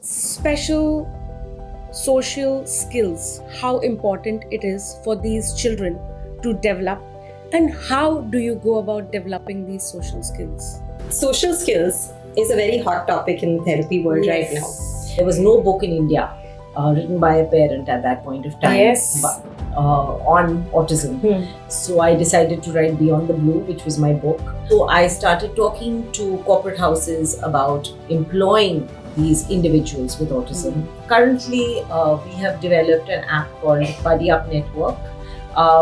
special social skills, how important it is for these children to develop, and how do you go about developing these social skills? Social skills is a very hot topic in the therapy world right now. There was no book in India written by a parent at that point of time Yes. on autism. So I decided to write Beyond the Blue, which was my book. So I started talking to corporate houses about employing these individuals with autism. Currently, we have developed an app called Buddy Up Network,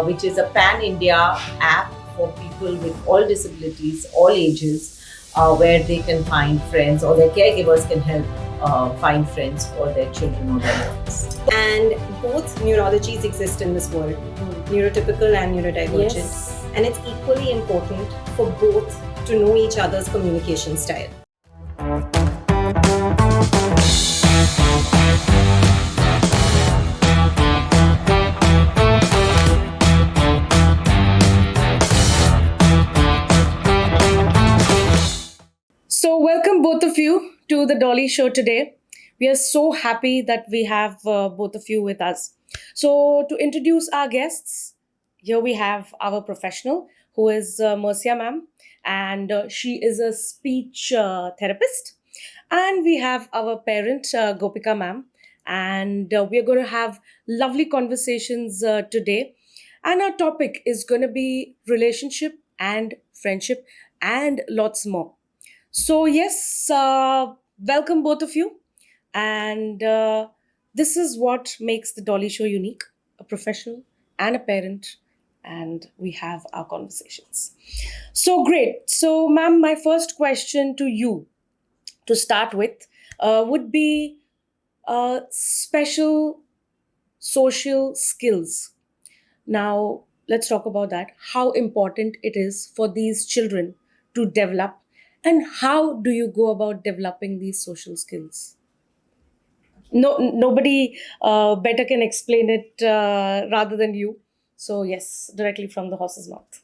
which is a pan-India app for people with all disabilities, all ages, where they can find friends or their caregivers can help find friends for their children or their ones. And both neurologies exist in this world, neurotypical and neurodivergent. Yes. And it's equally important for both to know each other's communication style. So, welcome both of you to the Dolly Show today. We are so happy that we have both of you with us. So, to introduce our guests, here we have our professional who is Mercia ma'am, and she is a speech therapist. And we have our parent Gopika ma'am, and we are going to have lovely conversations today. And our topic is going to be relationship and friendship and lots more. So, yes, welcome both of you. And this is what makes the Dolly Show unique, a professional and a parent. And we have our conversations. So, great. So, ma'am, my first question to you to start with would be special social skills. Now, let's talk about that. How important it is for these children to develop, and how do you go about developing these social skills? Nobody better can explain it rather than you. So, yes, directly from the horse's mouth.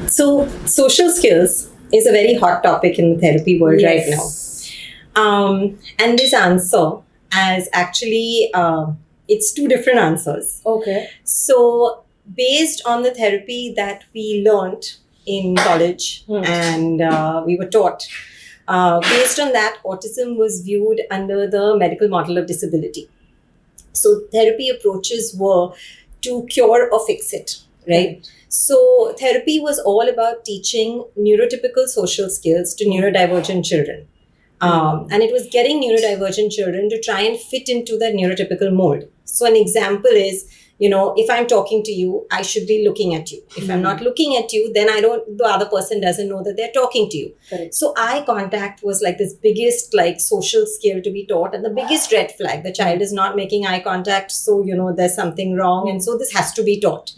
So, social skills is a very hot topic in the therapy world right now. And this answer as actually, it's two different answers. Okay. So, based on the therapy that we learned in college and we were taught, based on that, autism was viewed under the medical model of disability. So, therapy approaches were to cure or fix it, right? So, therapy was all about teaching neurotypical social skills to neurodivergent children. And it was getting neurodivergent children to try and fit into that neurotypical mold. So, an example is, if I'm talking to you, I should be looking at you. If I'm not looking at you, then the other person doesn't know that they're talking to you. Correct. So eye contact was like this biggest social skill to be taught, and the biggest red flag. The child is not making eye contact, so there's something wrong, and so this has to be taught.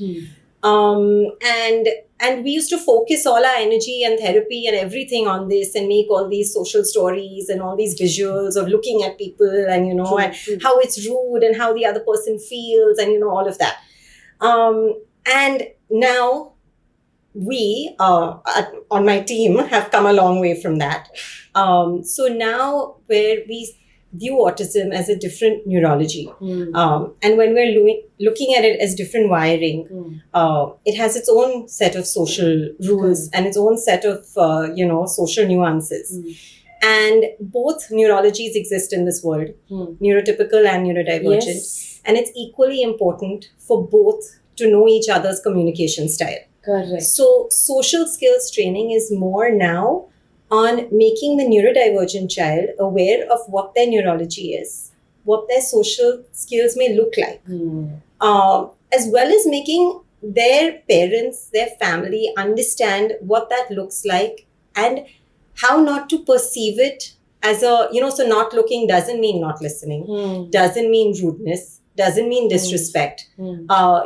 And we used to focus all our energy and therapy and everything on this, and make all these social stories and all these visuals of looking at people and and how it's rude and how the other person feels and all of that. And now we on my team have come a long way from that. So now where we view autism as a different neurology, and when we're looking at it as different wiring, it has its own set of social rules and its own set of social nuances. And both neurologies exist in this world, neurotypical and neurodivergent. Yes. And it's equally important for both to know each other's communication style. Correct. So social skills training is more now on making the neurodivergent child aware of what their neurology is, what their social skills may look like, as well as making their parents, their family understand what that looks like and how not to perceive it as so not looking doesn't mean not listening, doesn't mean rudeness, doesn't mean disrespect. So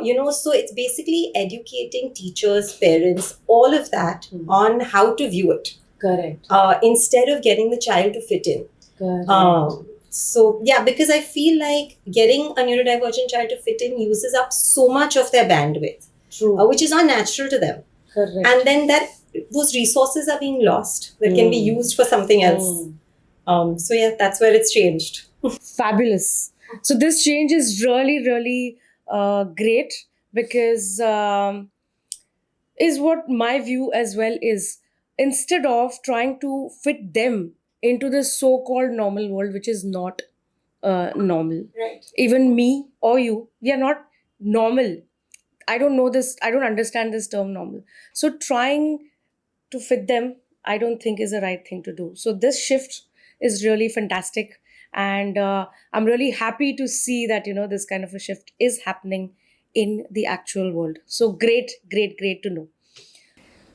it's basically educating teachers, parents, all of that on how to view it. Correct. Instead of getting the child to fit in. Correct. So, because I feel like getting a neurodivergent child to fit in uses up so much of their bandwidth, True. which is not natural to them. Correct. And then those resources are being lost that can be used for something else. So yeah, that's where it's changed. Fabulous. So this change is really, really great because is what my view as well is. Instead of trying to fit them into this so-called normal world, which is not normal. Right. Even me or you, we are not normal. I don't know this. I don't understand this term normal. So trying to fit them, I don't think is the right thing to do. So this shift is really fantastic, and I'm really happy to see that this kind of a shift is happening in the actual world. So great, great, great to know.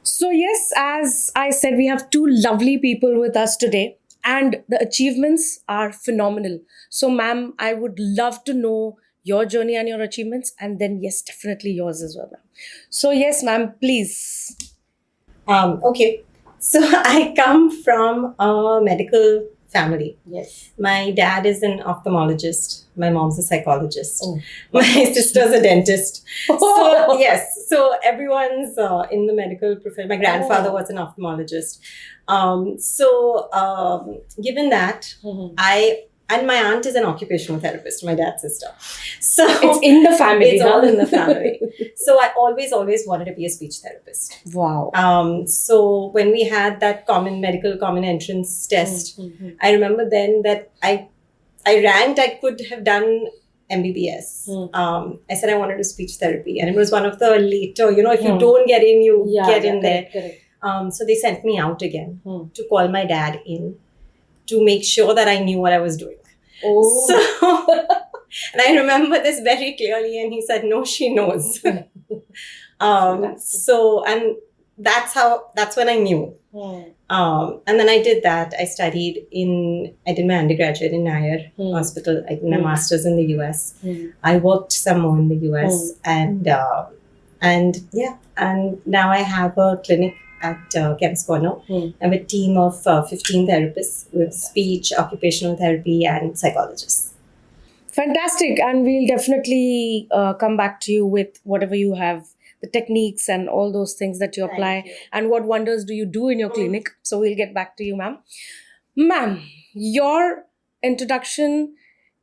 So yes, as I said, we have two lovely people with us today, and the achievements are phenomenal. So, ma'am, I would love to know your journey and your achievements, and then yes, definitely yours as well, ma'am. So yes, ma'am, please. Okay. So I come from a medical family. Yes. My dad is an ophthalmologist. My mom's a psychologist. Oh. My sister's a dentist. So yes, so everyone's in the medical profession. My grandfather Oh. was an ophthalmologist. Given that, I and my aunt is an occupational therapist, my dad's sister. So It's in the family. it's all huh? in the family. So I always wanted to be a speech therapist. Wow. So when we had that medical common entrance test, Mhm. I remember then that I ranked. I could have done MBBS. I said I wanted to speech therapy, and it was one of the later. If you don't get in, you get in there. Correct. So they sent me out again Hmm. to call my dad in to make sure that I knew what I was doing. Oh. So, and I remember this very clearly, and he said, "No, she knows." And that's when I knew. And then I did that. I did my undergraduate in Nair Hospital. I did my master's in the US. I worked some more in the US, and now I have a clinic at Kemp's Corner. I'm a team of 15 therapists with speech, occupational therapy, and psychologists. Fantastic. And we'll definitely come back to you with whatever you have, the techniques and all those things that you apply, Thank you. and what wonders do you do in your clinic. So we'll get back to you, ma'am. Ma'am, your introduction,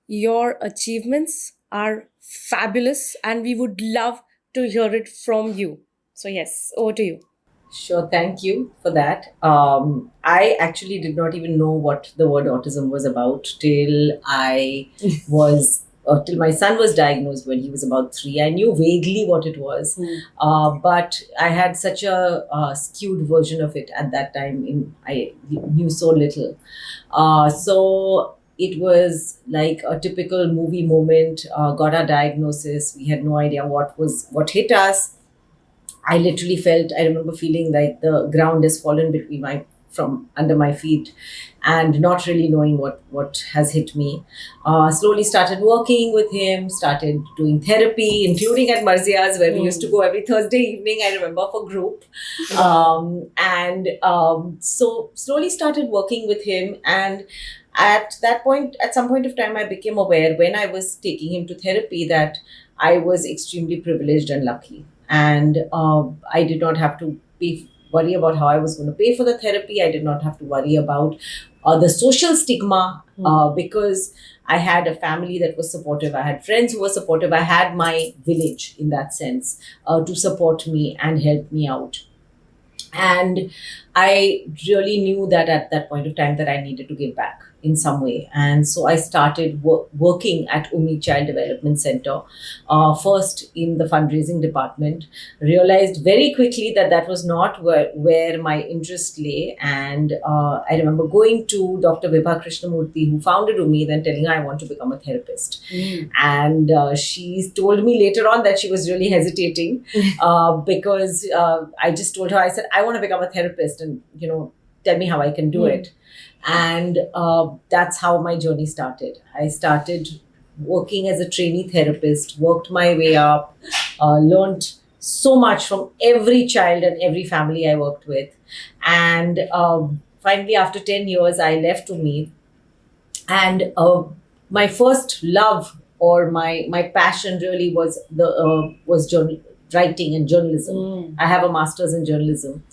your achievements are fabulous, and we would love to hear it from you. So, yes, over to you. Sure, thank you for that. I actually did not even know what the word autism was about till till my son was diagnosed when he was about 3. I knew vaguely what it was, but I had such a skewed version of it at that time. I knew so little. So it was like a typical movie moment. Got our diagnosis. We had no idea what hit us. I remember feeling like the ground has fallen from under my feet, and not really knowing what has hit me. Slowly started working with him, started doing therapy, including at Marzia's, where we used to go every Thursday evening, I remember, for group. So slowly started working with him, and at some point of time, I became aware when I was taking him to therapy that I was extremely privileged and lucky. And I did not have to worry about how I was going to pay for the therapy. I did not have to worry about the social stigma because I had a family that was supportive. I had friends who were supportive. I had my village in that sense to support me and help me out. And I really knew that at that point of time that I needed to give back in some way. And so I started working at Umi Child Development Center, first in the fundraising department. Realized very quickly that was not where my interest lay. And I remember going to Dr. Vibha Krishnamurthy, who founded Umi, then telling her I want to become a therapist. And she told me later on that she was really hesitating because I just told her, I said, I want to become a therapist and, tell me how I can do it. And that's how my journey started. I started working as a trainee therapist, worked my way up, learned so much from every child and every family I worked with. And finally, after 10 years, I left Umi. And my first love or my passion really was writing and journalism. I have a master's in journalism.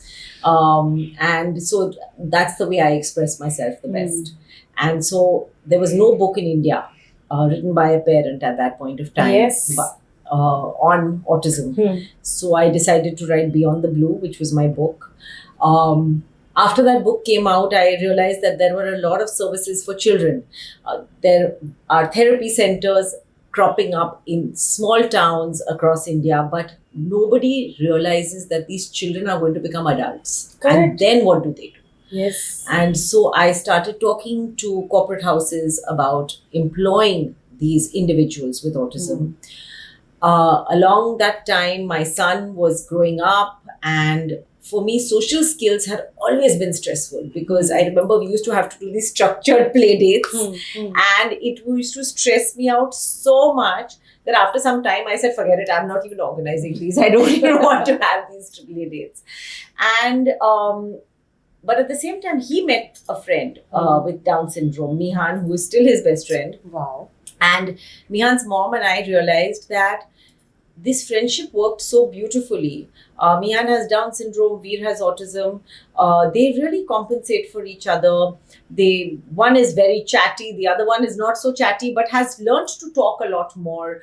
And so that's the way I express myself the best. And so there was no book in India written by a parent at that point of time Yes. on autism. So I decided to write Beyond the Blue, which was my book. After that book came out, I realized that there were a lot of services for children. There are therapy centers cropping up in small towns across India, but nobody realizes that these children are going to become adults. And Correct. then what do they do? Yes. And so I started talking to corporate houses about employing these individuals with autism. Along that time, my son was growing up, and for me, social skills had always been stressful because I remember we used to have to do these structured play dates, and it used to stress me out so much that after some time I said, forget it, I'm not even organizing these. I don't even want to have these play dates. And but at the same time, he met a friend with Down syndrome, Mihan, who is still his best friend. Wow. And Mihan's mom and I realized that this friendship worked so beautifully. Mihan has Down syndrome, Veer has autism. They really compensate for each other. One is very chatty, the other one is not so chatty, but has learned to talk a lot more.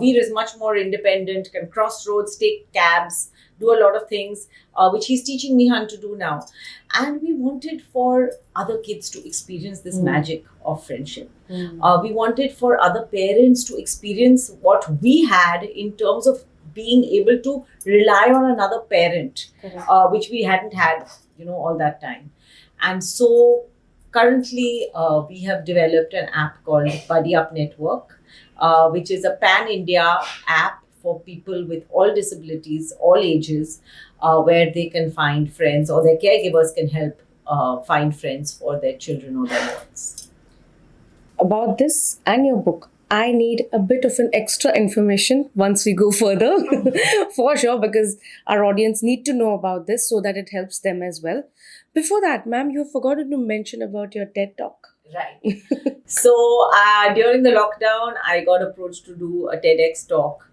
Veer is much more independent, can cross roads, take cabs, do a lot of things, which he's teaching Mihan to do now. And we wanted for other kids to experience this magic of friendship. We wanted for other parents to experience what we had in terms of being able to rely on another parent, which we hadn't had, all that time. And so currently we have developed an app called Buddy Up Network, which is a pan-India app for people with all disabilities, all ages, where they can find friends, or their caregivers can help find friends for their children or their ones. About this and your book, I need a bit of an extra information once we go further, for sure, because our audience need to know about this so that it helps them as well. Before that, ma'am, you have forgotten to mention about your TED Talk. Right. So during the lockdown, I got approached to do a TEDx talk.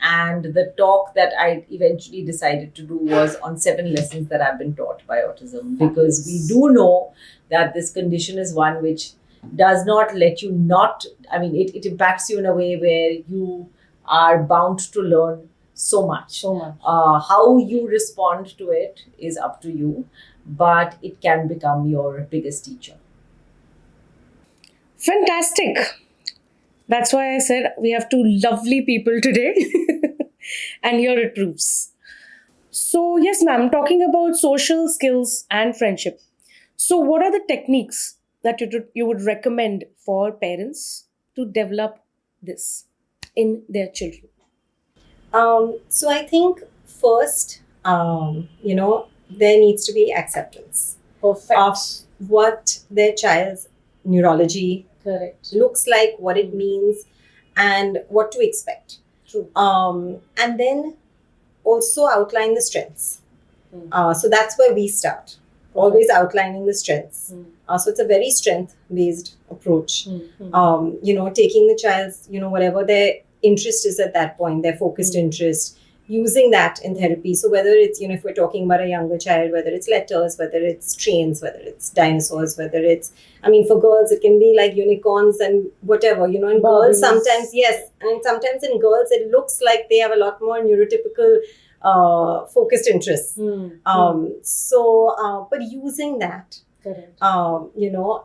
And the talk that I eventually decided to do was on 7 lessons that I've been taught by autism. Because we do know that this condition is one which does not let you it impacts you in a way where you are bound to learn so much. How you respond to it is up to you, but it can become your biggest teacher. Fantastic. That's why I said we have 2 lovely people today. And here it proves. So, yes, ma'am, talking about social skills and friendship. So, what are the techniques that you would recommend for parents to develop this in their children? So I think first, there needs to be acceptance Perfect. of what their child's neurology Correct. looks like, what it means, and what to expect. True. And then also outline the strengths. So that's where we start. Always outlining the strengths. So it's a very strength-based approach. Taking the child's, whatever their interest is at that point, their focused interest, using that in therapy. So whether it's, if we're talking about a younger child, whether it's letters, whether it's trains, whether it's dinosaurs, whether it's, for girls, it can be like unicorns and whatever, in girls sometimes, yes. And sometimes in girls, it looks like they have a lot more neurotypical focused interests. But using that, Correct.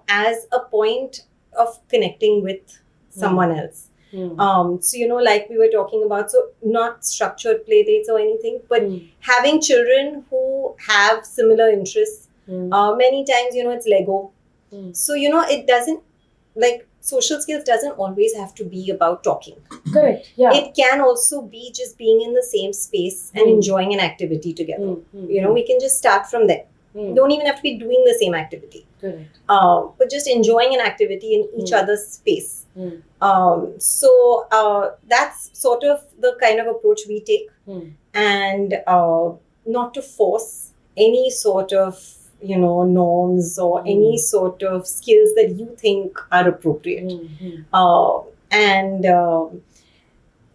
as a point of connecting with someone else. Like we were talking about, so not structured play dates or anything, but having children who have similar interests. Many times, it's Lego. So, it doesn't, social skills doesn't always have to be about talking. Correct. Yeah. It can also be just being in the same space and enjoying an activity together. We can just start from there. Don't even have to be doing the same activity. Correct. But just enjoying an activity in each other's space. That's sort of the kind of approach we take. And not to force any sort of, norms or any sort of skills that you think are appropriate.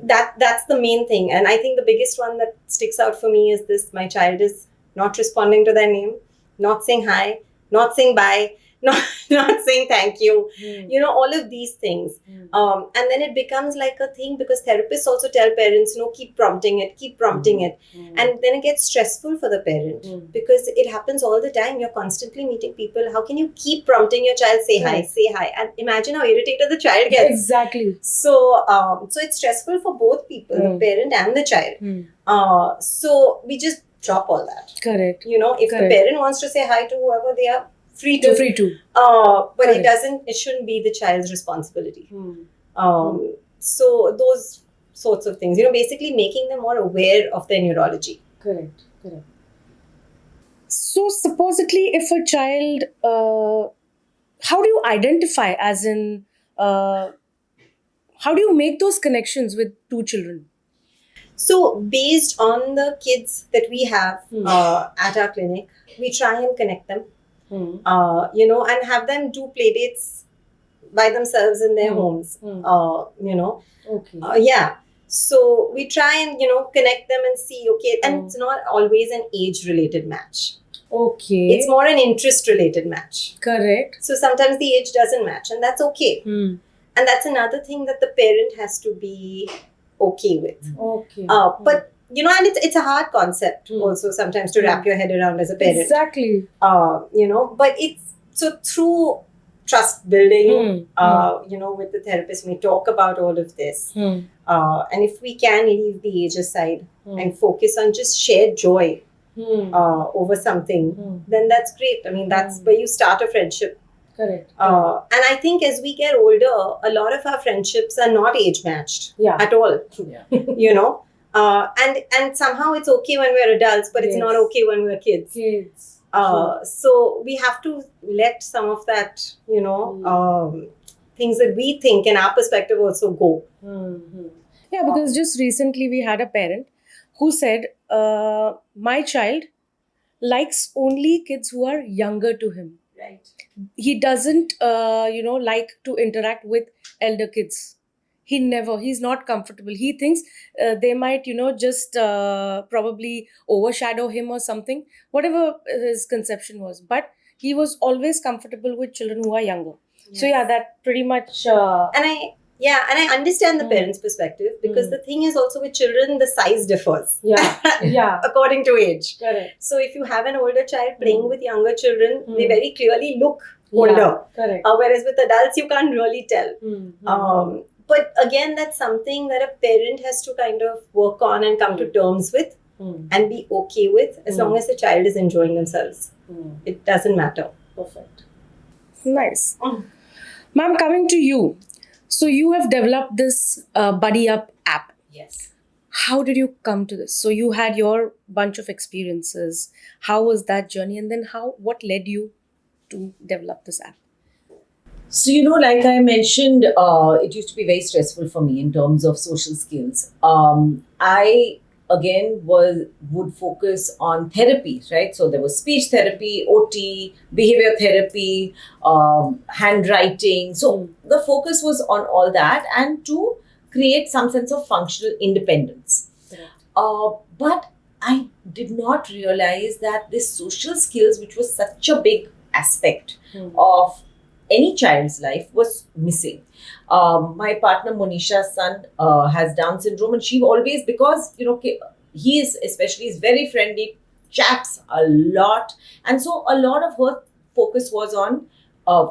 that's the main thing. And I think the biggest one that sticks out for me is this: my child is not responding to their name, not saying hi, not saying bye, not saying thank you, all of these things. And then it becomes like a thing, because therapists also tell parents, keep prompting it, and then it gets stressful for the parent, because it happens all the time. You're constantly meeting people. How can you keep prompting your child, say hi, say hi, and imagine how irritated the child gets. Exactly. So it's stressful for both people, the parent and the child. So we just drop all that. Correct. If the parent wants to say hi to whoever, they are free to. But Correct. it shouldn't be the child's responsibility. So those sorts of things, basically making them more aware of their neurology. Correct. So supposedly, if a child, how do you identify, as in, how do you make those connections with two children? So based on the kids that we have at our clinic, we try and connect them, and have them do play dates by themselves in their homes. Okay. Yeah. So we try and, connect them and see, okay, and it's not always an age-related match. Okay. It's more an interest-related match. Correct. So sometimes the age doesn't match, and that's okay. And that's another thing that the parent has to be okay with. Okay. But, and it's a hard concept also sometimes to wrap your head around as a parent. Exactly. But it's, so through trust building, with the therapist, we talk about all of this. And if we can leave the age aside and focus on just shared joy over something, then that's great. I mean, that's where you start a friendship. Correct. And I think as we get older, a lot of our friendships are not age matched at all. Yeah. And somehow it's okay when we're adults, but it's not okay when we're kids. So we have to let some of that, things that we think in our perspective also go. Yeah, because just recently we had a parent who said, my child likes only kids who are younger to him. Right. He doesn't, like to interact with elder kids. He's not comfortable. He thinks they might, just probably overshadow him or something, whatever his conception was. But he was always comfortable with children who are younger. Yes. So yeah, that pretty much. And I understand the parents' perspective, because the thing is also with children, the size differs. Yeah. According to age. Correct. So if you have an older child playing with younger children, they very clearly look older. Correct. Whereas with adults, you can't really tell. But again, that's something that a parent has to kind of work on and come to terms with and be okay with, as long as the child is enjoying themselves. It doesn't matter. Perfect. Nice. Ma'am, coming to you. So you have developed this Buddy Up app. Yes. How did you come to this? So you had your bunch of experiences. How was that journey? And then what led you to develop this app? So, like I mentioned, it used to be very stressful for me in terms of social skills. I, again, would focus on therapy, right? So there was speech therapy, OT, behavior therapy, handwriting. So the focus was on all that, and to create some sense of functional independence. But I did not realize that this social skills, which was such a big aspect of any child's life, was missing. My partner Monisha's son has Down syndrome, and she always, because he is very friendly, chats a lot, and so a lot of her focus was on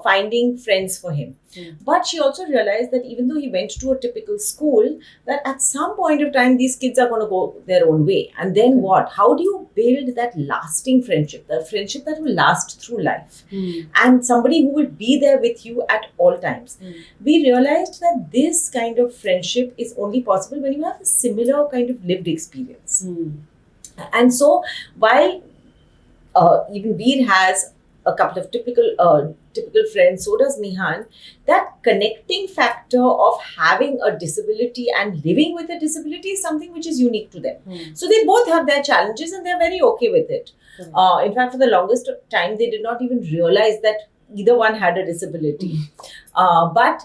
finding friends for him. But she also realized that even though he went to a typical school, that at some point of time these kids are going to go their own way. And then what? How do you build that lasting friendship, the friendship that will last through life, and somebody who will be there with you at all times? We realized that this kind of friendship is only possible when you have a similar kind of lived experience. And so while even Veer has a couple of typical friends, so does Nihan, that connecting factor of having a disability and living with a disability is something which is unique to them. So they both have their challenges and they're very okay with it. In fact, for the longest time, they did not even realize that either one had a disability. But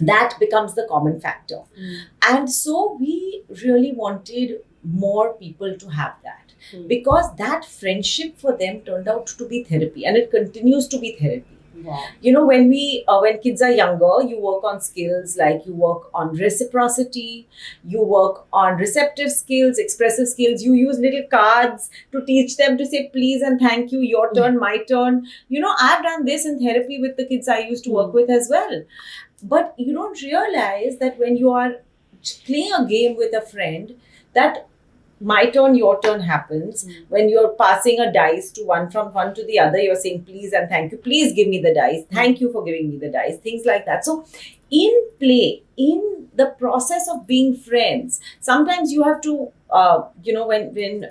that becomes the common factor. And so we really wanted more people to have that, because that friendship for them turned out to be therapy, and it continues to be therapy. Wow. You know, when kids are younger, you work on skills like you work on reciprocity, you work on receptive skills, expressive skills. You use little cards to teach them to say please and thank you, your turn, my turn. You know, I've done this in therapy with the kids I used to work with as well. But you don't realize that when you are playing a game with a friend, that my turn, your turn happens. When you're passing a dice to one from one to the other, you're saying please and thank you. Please give me the dice. Thank you for giving me the dice. Things like that. So in play, in the process of being friends, sometimes you have to, when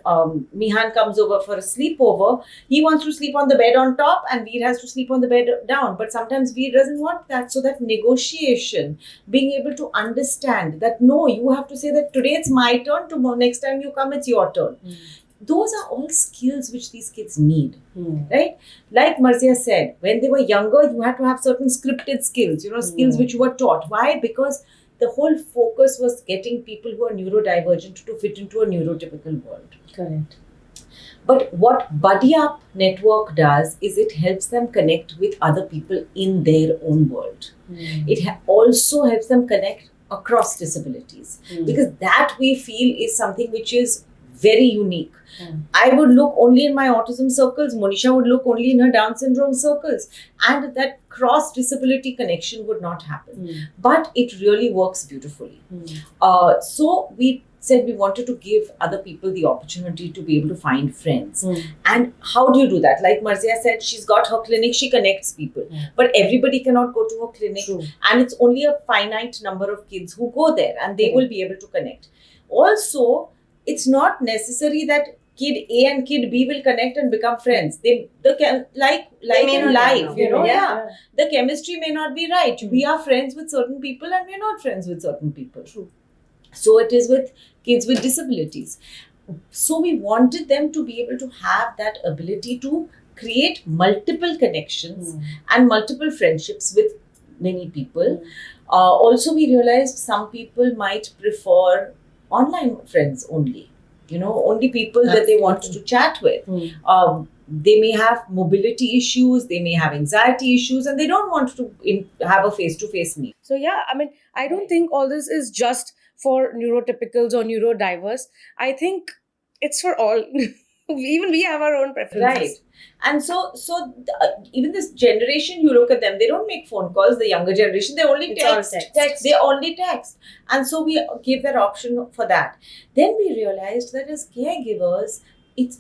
Mihan comes over for a sleepover, he wants to sleep on the bed on top and Veer has to sleep on the bed down. But sometimes Veer doesn't want that. So that negotiation, being able to understand that no, you have to say that today it's my turn, tomorrow, next time you come, it's your turn. Those are all skills which these kids need, right? Like Marzia said, when they were younger, you had to have certain scripted skills, skills which you were taught. Why? Because the whole focus was getting people who are neurodivergent to fit into a neurotypical world. Correct. But what Buddy Up Network does is it helps them connect with other people in their own world. It also helps them connect across disabilities, because that we feel is something which is very unique. I would look only in my autism circles, Monisha would look only in her Down syndrome circles, and that cross disability connection would not happen. But it really works beautifully. So we said we wanted to give other people the opportunity to be able to find friends. And how do you do that? Like Marzia said, she's got her clinic, she connects people. But everybody cannot go to her clinic. And it's only a finite number of kids who go there, and they will be able to connect. Also, it's not necessary that kid A and kid B will connect and become friends. Like in life, the chemistry may not be right. We are friends with certain people and we're not friends with certain people. So it is with kids with disabilities. So we wanted them to be able to have that ability to create multiple connections and multiple friendships with many people. Also, we realized some people might prefer online friends only. Only people that they want to chat with. They may have mobility issues, they may have anxiety issues, and they don't want to have a face-to-face meet. So yeah, I mean, I don't think all this is just for neurotypicals or neurodiverse. I think it's for all. Even we have our own preferences. Right. And so even this generation, you look at them, they don't make phone calls. The younger generation, they only text. They only text. And so we gave that option for that. Then we realized that as caregivers, it's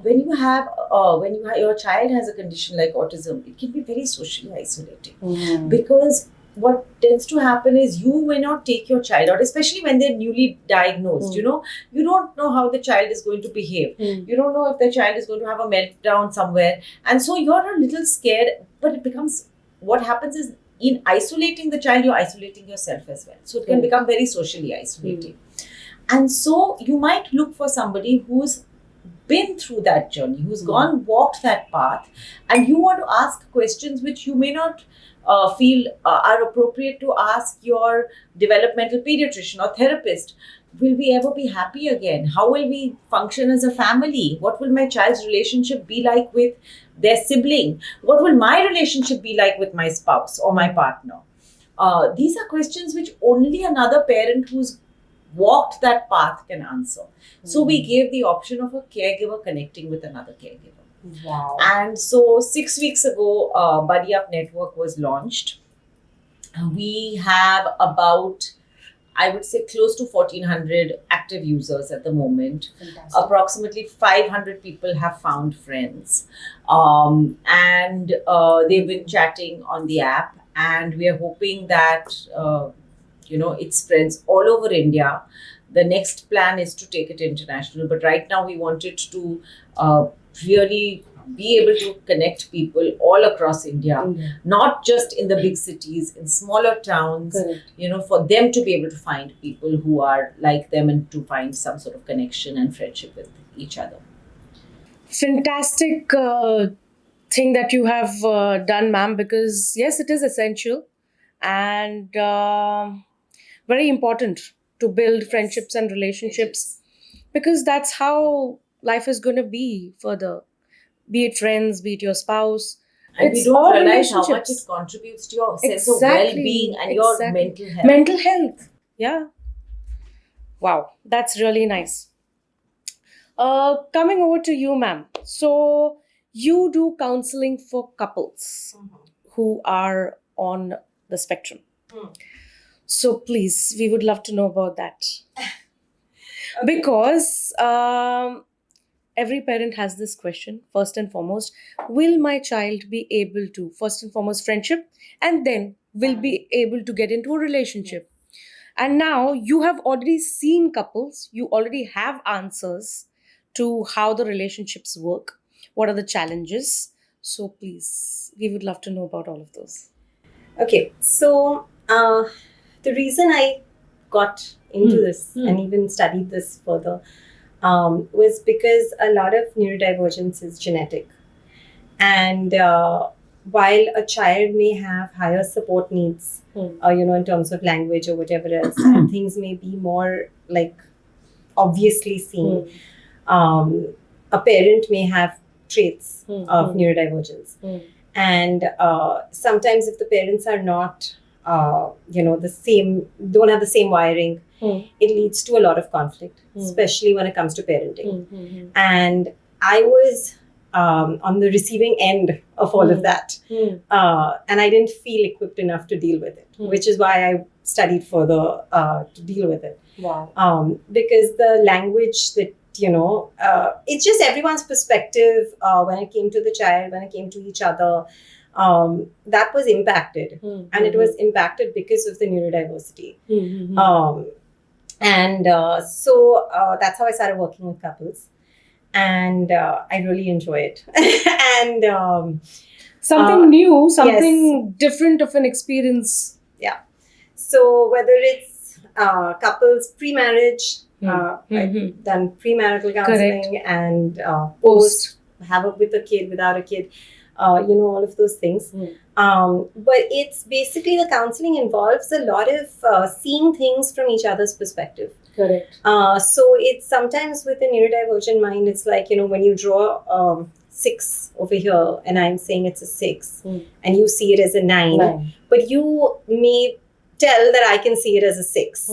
when your child has a condition like autism, it can be very socially isolating. Because what tends to happen is you may not take your child out, especially when they're newly diagnosed. You don't know how the child is going to behave. You don't know if the child is going to have a meltdown somewhere, and so you're a little scared. But it becomes, what happens is, in isolating the child, you're isolating yourself as well. So it can become very socially isolating. And so you might look for somebody who's been through that journey, who's walked that path, and you want to ask questions which you may not feel are appropriate to ask your developmental pediatrician or therapist. Will we ever be happy again? How will we function as a family? What will my child's relationship be like with their sibling? What will my relationship be like with my spouse or my partner? These are questions which only another parent who's walked that path can answer. So we gave the option of a caregiver connecting with another caregiver. Wow. And so 6 weeks ago, Buddy Up Network was launched. We have about, I would say, close to 1,400 active users at the moment. Fantastic. Approximately 500 people have found friends. And they've been chatting on the app. And we are hoping that, it spreads all over India. The next plan is to take it international. But right now we wanted to really be able to connect people all across India, not just in the big cities, in smaller towns, for them to be able to find people who are like them and to find some sort of connection and friendship with each other. Fantastic thing that you have done, ma'am, because yes, it is essential. and very important to build friendships and relationships, because that's how life is going to be further, be it friends, be it your spouse. And we It's don't all realize how much it relationships. contributes to your sense of Exactly, well-being and your exactly. mental health. Mental health. Yeah. Wow, that's really nice. Coming over to you, ma'am. So you do counseling for couples who are on the spectrum. Hmm. So please, we would love to know about that, Okay. because every parent has this question. First and foremost, will my child be able to, first and foremost, friendship, and then will be able to get into a relationship? And now you have already seen couples, you already have answers to how the relationships work, what are the challenges. So please, we would love to know about all of those. Okay, so the reason I got into Hmm. this and even studied this further was because a lot of neurodivergence is genetic. And while a child may have higher support needs, in terms of language or whatever else, and things may be more like obviously seen, a parent may have traits of neurodivergence. And sometimes if the parents are not the same, don't have the same wiring, it leads to a lot of conflict, especially when it comes to parenting. And I was on the receiving end of all of that, and I didn't feel equipped enough to deal with it, which is why I studied further to deal with it. Wow. Because the language that it's just everyone's perspective when it came to the child, when it came to each other, that was impacted, and it was impacted because of the neurodiversity. And so that's how I started working with couples, and I really enjoy it. And Something new, something different of an experience. so whether it's couples pre-marriage, I've done premarital counseling, and post, have a with a kid, without a kid, all of those things. But it's basically, the counseling involves a lot of seeing things from each other's perspective. Correct. So it's sometimes with a neurodivergent mind, it's like, when you draw 6 over here and I'm saying it's a 6, and you see it as a 9, but you may tell that I can see it as a 6.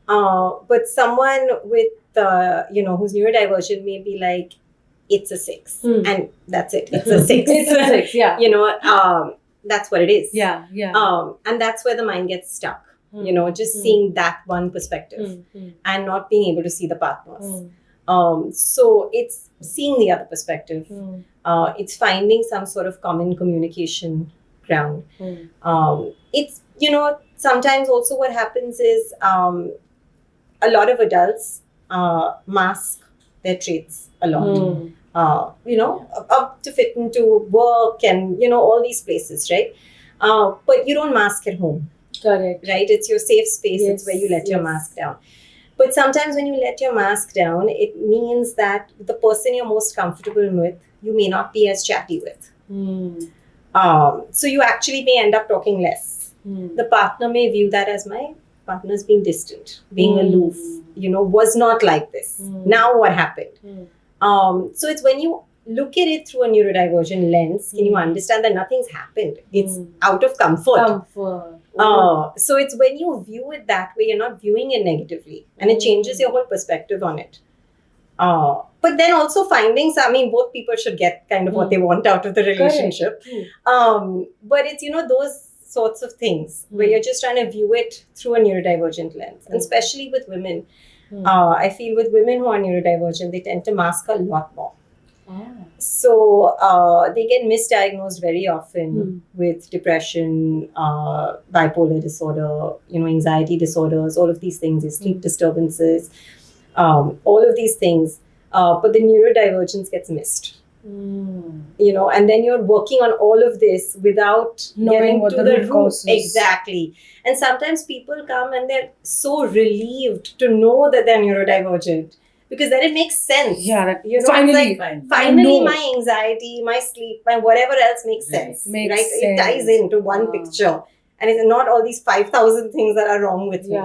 But someone with, who's neurodivergent may be like, it's a 6, and that's it. It's a 6. It's a 6, yeah. That's what it is. Yeah. And that's where the mind gets stuck. Just seeing that one perspective and not being able to see the partners. So it's seeing the other perspective. It's finding some sort of common communication ground. It's, sometimes also what happens is a lot of adults mask their traits a lot. Up to fit into work and, all these places, right? But you don't mask at home. Correct. Right? It's your safe space. It's where you let your mask down. But sometimes when you let your mask down, it means that the person you're most comfortable with, you may not be as chatty with. So you actually may end up talking less. The partner may view that as, my partner's being distant, being aloof, was not like this. Now what happened? So it's when you look at it through a neurodivergent lens, can you understand that nothing's happened? It's out of comfort. So it's when you view it that way, you're not viewing it negatively, and it changes your whole perspective on it. But then also finding, both people should get kind of what they want out of the relationship. But it's, those sorts of things where you're just trying to view it through a neurodivergent lens, and especially with women. I feel with women who are neurodivergent, they tend to mask a lot more. So they get misdiagnosed very often with depression, bipolar disorder, anxiety disorders, all of these things, sleep disturbances, all of these things. But the neurodivergence gets missed. And then you're working on all of this without knowing getting what to the the root root. cause is. Exactly. And sometimes people come and they're so relieved to know that they're neurodivergent, because then it makes sense. Yeah, it's finally, like, finally my anxiety, my sleep, my whatever else makes sense. Makes right? sense. It ties into one picture. and it's not all these 5,000 things that are wrong with me.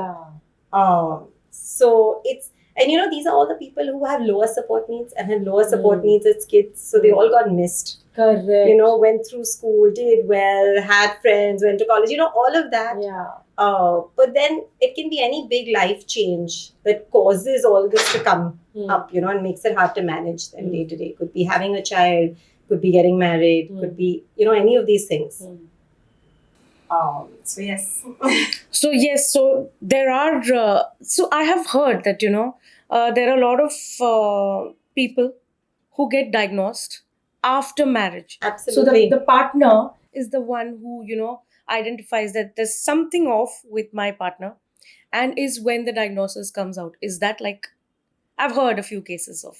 So it's, and these are all the people who have lower support needs and had lower support needs as kids. So they all got missed. Correct. Went through school, did well, had friends, went to college, all of that. Yeah. But then it can be any big life change that causes all this to come up, and makes it hard to manage them day to day. Could be having a child, could be getting married, could be, any of these things. So yes. So there are, so I have heard that, there are a lot of people who get diagnosed after marriage. Absolutely. So the partner is the one who, identifies that there's something off with my partner and is when the diagnosis comes out. Is that like, I've heard a few cases of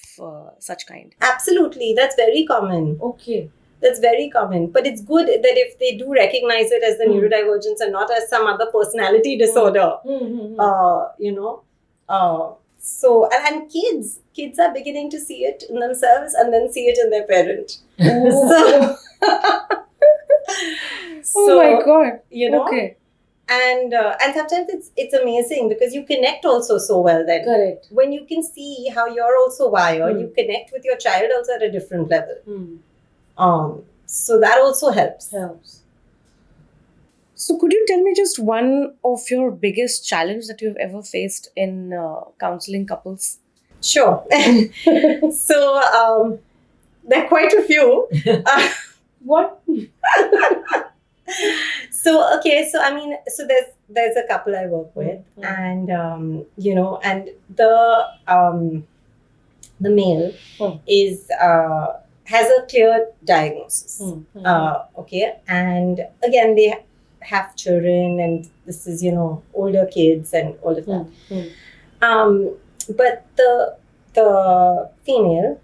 such kind. Absolutely. That's very common. Okay. That's very common. But it's good that if they do recognize it as the neurodivergence and not as some other personality disorder, so, and kids are beginning to see it in themselves and then see it in their parent. Oh, oh my God. Okay. And sometimes it's amazing because you connect also so well then. Correct. When you can see how you're also wired, you connect with your child also at a different level. So that also helps. So could you tell me just one of your biggest challenge that you've ever faced in counseling couples? Sure. So there are quite a few. What? So there's a couple I work with, and and the male is has a clear diagnosis. Okay, and again they have children, and this is older kids and all of that. But the female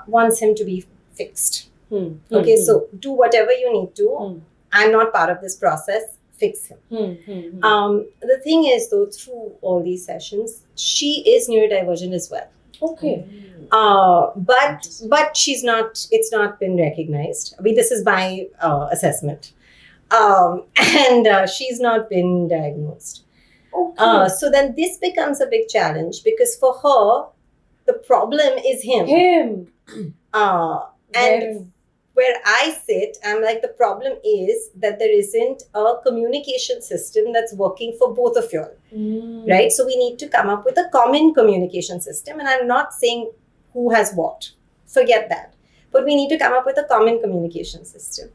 wants him to be fixed. Okay, so do whatever you need to. I'm not part of this process. Fix him. The thing is, though, through all these sessions, she is neurodivergent as well. Okay. But she's not. It's not been recognized. I mean, this is my assessment, and she's not been diagnosed. Okay. So then this becomes a big challenge because for her, the problem is him. And where I sit, I'm like, the problem is that there isn't a communication system that's working for both of you all, right? So we need to come up with a common communication system. And I'm not saying who has what, forget that. But we need to come up with a common communication system.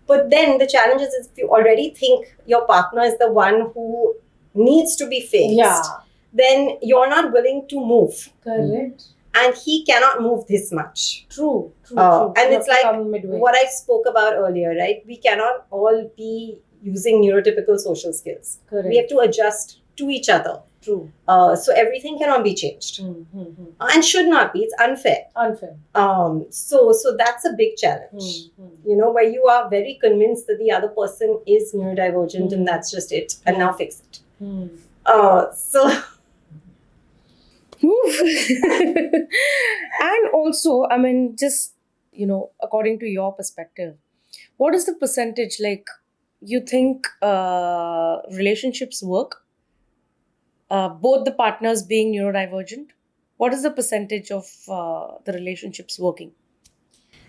But then the challenge is if you already think your partner is the one who needs to be fixed, then you're not willing to move. Correct. And he cannot move this much. True. And it's like what I spoke about earlier, right? We cannot all be using neurotypical social skills. Correct. We have to adjust to each other. True. So everything cannot be changed. And should not be. It's unfair. So that's a big challenge. Where you are very convinced that the other person is neurodivergent and that's just it. And now fix it. So... And also, I mean, just, according to your perspective, what is the percentage, like, you think relationships work? Both the partners being neurodivergent? What is the percentage of the relationships working?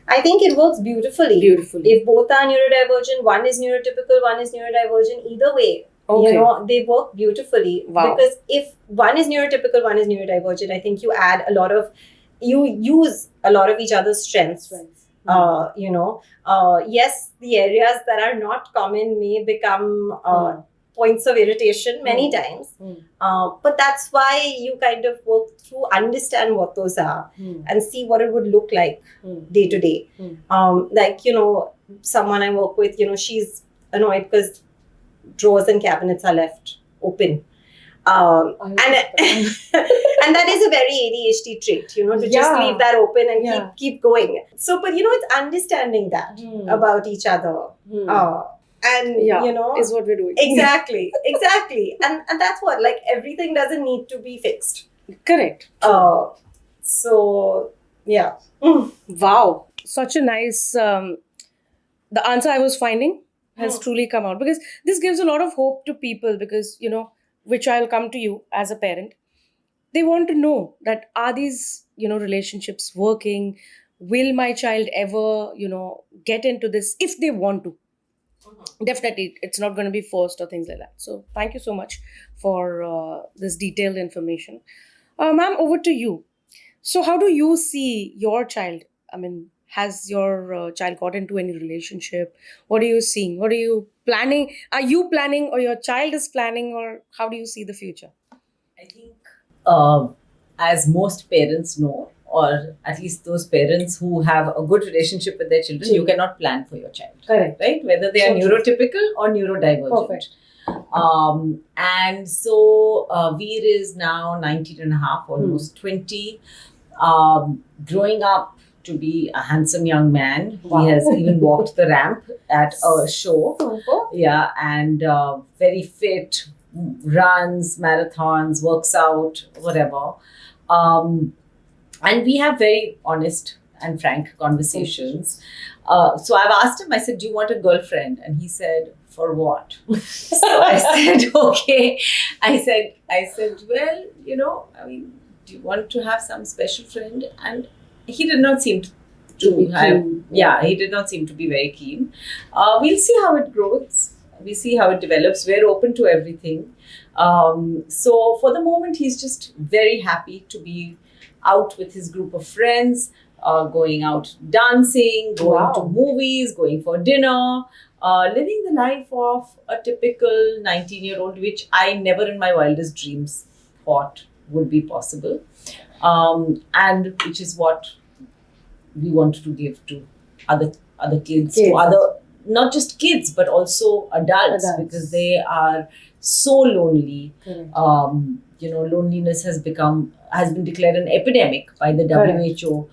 I think it works beautifully. If both are neurodivergent, one is neurotypical, one is neurodivergent, either way. Okay. They work beautifully. Wow. Because if one is neurotypical, one is neurodivergent, I think you use a lot of each other's strengths. Yes, the areas that are not common may become points of irritation many times. But that's why you kind of work through, understand what those are and see what it would look like day to day. Someone I work with, she's annoyed because drawers and cabinets are left open. And that is a very ADHD trait, to just leave that open and keep going. So, but it's understanding that about each other. Is what we're doing. Exactly. And that's what, like, everything doesn't need to be fixed. Correct. So, yeah. Wow. Such a nice, the answer I was finding has truly come out, because this gives a lot of hope to people, because which I'll come to you as a parent. They want to know that, are these relationships working? Will my child ever get into this if they want to? Definitely it's not going to be forced or things like that. So thank you so much for this detailed information. Ma'am, over to you. So how do you see your child? I mean, has your child got into any relationship? What are you seeing? What are you planning? Are you planning, or your child is planning, or how do you see the future? I think, as most parents know, or at least those parents who have a good relationship with their children, you cannot plan for your child. Correct. Right? Whether they are So true. neurotypical or neurodivergent. Perfect. And so Veer is now 19 and a half, almost 20. Growing up to be a handsome young man. Wow. He has even walked the ramp at a show. Yeah, and very fit, runs, marathons, works out, whatever. And we have very honest and frank conversations. So I've asked him, I said, do you want a girlfriend? And he said, for what? So I said, okay. I said, well, I mean, do you want to have some special friend? And he did not seem to have, he did not seem to be very keen. We'll see how it grows. We see how it develops. We're open to everything. So for the moment, he's just very happy to be out with his group of friends, going out dancing, going to movies, going for dinner, living the life of a typical 19-year-old, which I never in my wildest dreams thought would be possible. And which is what we wanted to give to other kids, to other, not just kids, but also adults. Because they are so lonely. Loneliness has been declared an epidemic by the WHO.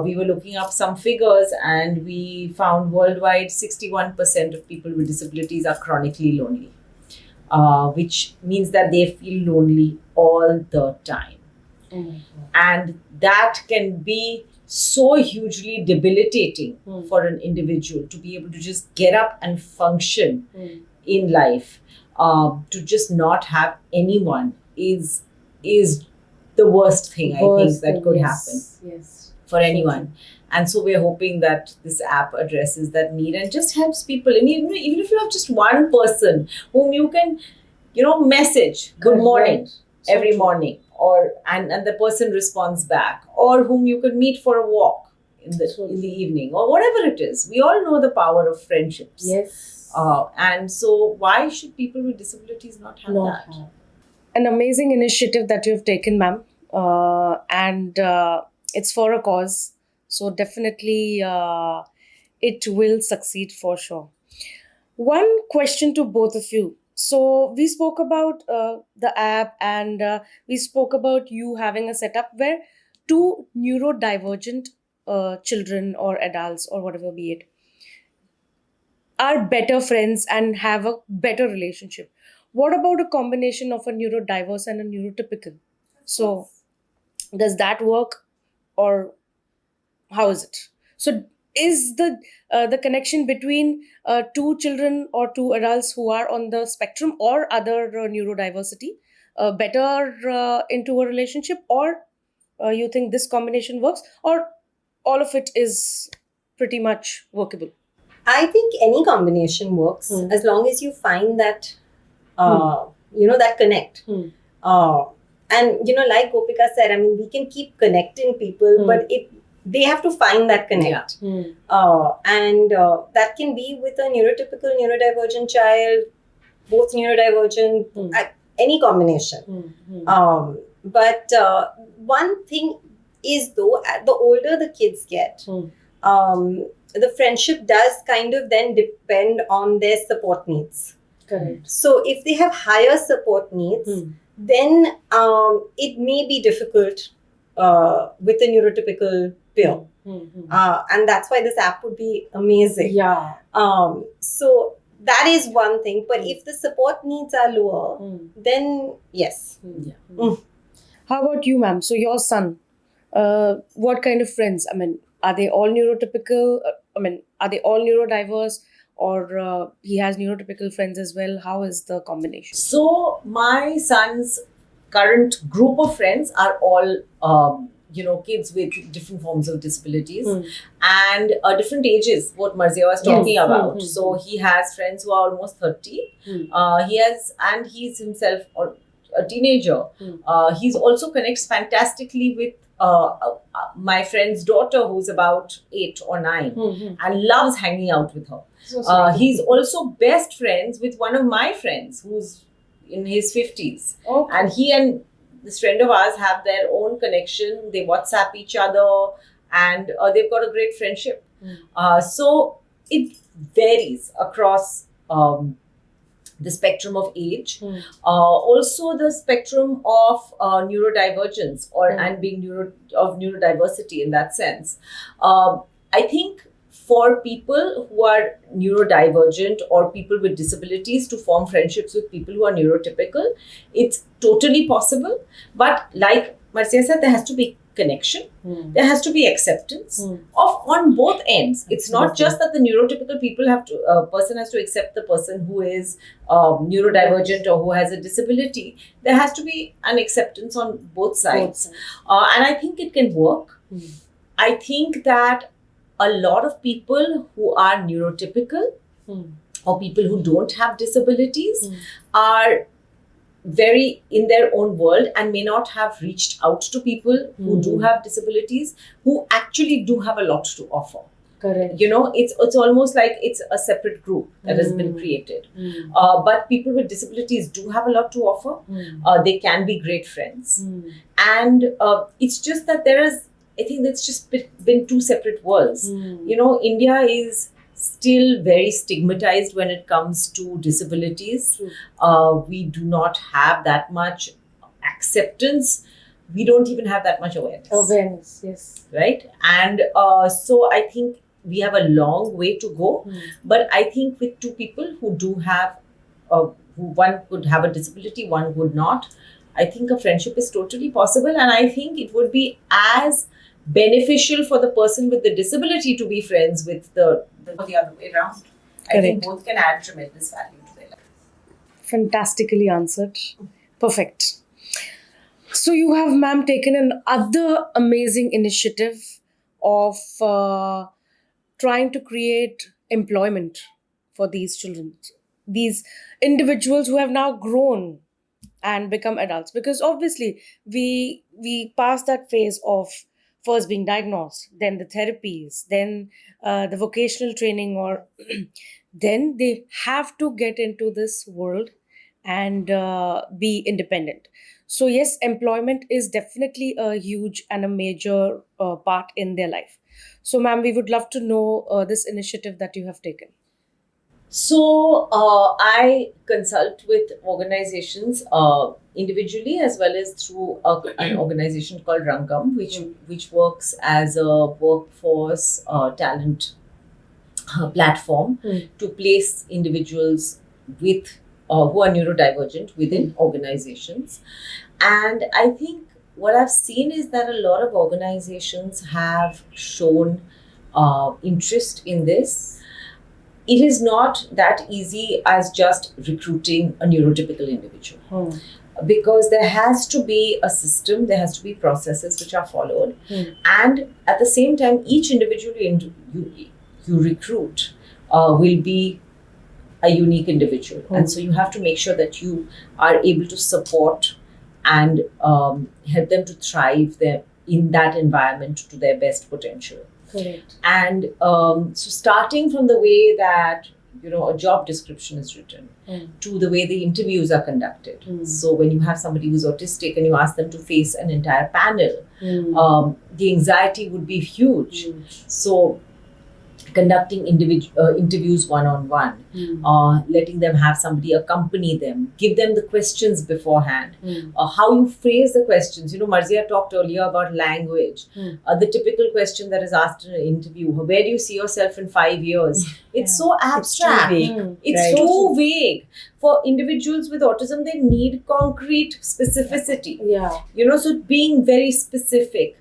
We were looking up some figures, and we found worldwide 61% of people with disabilities are chronically lonely, which means that they feel lonely all the time. And that can be so hugely debilitating for an individual to be able to just get up and function in life. To just not have anyone is the worst thing, I think, that could happen for anyone. And so we're hoping that this app addresses that need and just helps people. And even if you have just one person whom you can, message good morning every morning, and the person responds back, or whom you could meet for a walk in the evening, or whatever it is. We all know the power of friendships. And so why should people with disabilities not have that? An amazing initiative that you've taken, ma'am. And it's for a cause. So definitely it will succeed for sure. One question to both of you. So we spoke about the app, and we spoke about you having a setup where two neurodivergent children or adults or whatever be it are better friends and have a better relationship. What about a combination of a neurodiverse and a neurotypical? So does that work, or how is it? So is the connection between two children or two adults who are on the spectrum or other neurodiversity better into a relationship, or you think this combination works, or all of it is pretty much workable? I think any combination works as long as you find that, that connect. And, like Gopika said, I mean, we can keep connecting people, but they have to find that connect. And that can be with a neurotypical, neurodivergent child, both neurodivergent, any combination. But one thing is, though, the older the kids get, the friendship does kind of then depend on their support needs. Correct. So if they have higher support needs, then it may be difficult with a neurotypical peer. And that's why this app would be amazing. So that is one thing. But if the support needs are lower, then yes. How about you, ma'am? So your son, what kind of friends? I mean, are they all neurotypical? I mean, are they all neurodiverse? or he has neurotypical friends as well? How is the combination? So my son's current group of friends are all, kids with different forms of disabilities and different ages. What Marzia was talking about. So he has friends who are almost 30. He's himself a teenager. He's also connects fantastically with my friend's daughter, who's about 8 or 9, and loves hanging out with her. He's also best friends with one of my friends who's in his 50s. Okay. And he and this friend of ours have their own connection. They WhatsApp each other and they've got a great friendship. So it varies across the spectrum of age. Also the spectrum of neurodivergence and being neurodiversity in that sense. I think for people who are neurodivergent or people with disabilities to form friendships with people who are neurotypical, it's totally possible. But like Marcia said, there has to be connection. There has to be acceptance on both ends. It's not just that the neurotypical person has to accept the person who is neurodivergent or who has a disability. There has to be an acceptance on both sides. And I think it can work. I think that a lot of people who are neurotypical or people who don't have disabilities are very in their own world and may not have reached out to people who do have disabilities, who actually do have a lot to offer. Correct. It's almost like it's a separate group that has been created. But people with disabilities do have a lot to offer. They can be great friends. And it's just that I think that's just been two separate worlds. India is still very stigmatized when it comes to disabilities. We do not have that much acceptance. We don't even have that much awareness. Yes. Right? And so I think we have a long way to go. But I think with two people who do have, one could have a disability, one would not, I think a friendship is totally possible. And I think it would be as beneficial for the person with the disability to be friends with the other way around. I think both can add tremendous value to their life. Fantastically answered. Perfect. So you have, ma'am, taken another amazing initiative of trying to create employment for these children, these individuals who have now grown and become adults. Because obviously we passed that phase of first being diagnosed, then the therapies, then the vocational training, or then they have to get into this world and be independent. So yes, employment is definitely a huge and a major part in their life. So ma'am, we would love to know this initiative that you have taken. So I consult with organizations individually as well as through an organization called Rangam, which works as a workforce talent platform to place individuals with who are neurodivergent within organizations. And I think what I've seen is that a lot of organizations have shown interest in this. It is not that easy as just recruiting a neurotypical individual. Because there has to be a system, there has to be processes which are followed. And at the same time, each individual you recruit will be a unique individual. And so you have to make sure that you are able to support and help them to thrive in that environment to their best potential. Correct. And so starting from the way that a job description is written to the way the interviews are conducted. So when you have somebody who's autistic and you ask them to face an entire panel, the anxiety would be huge. So conducting interviews one-on-one, letting them have somebody accompany them, give them the questions beforehand, how you phrase the questions. Marzia talked earlier about language. The typical question that is asked in an interview, where do you see yourself in 5 years? It's so abstract. It's too vague. For individuals with autism, they need concrete specificity. So being very specific.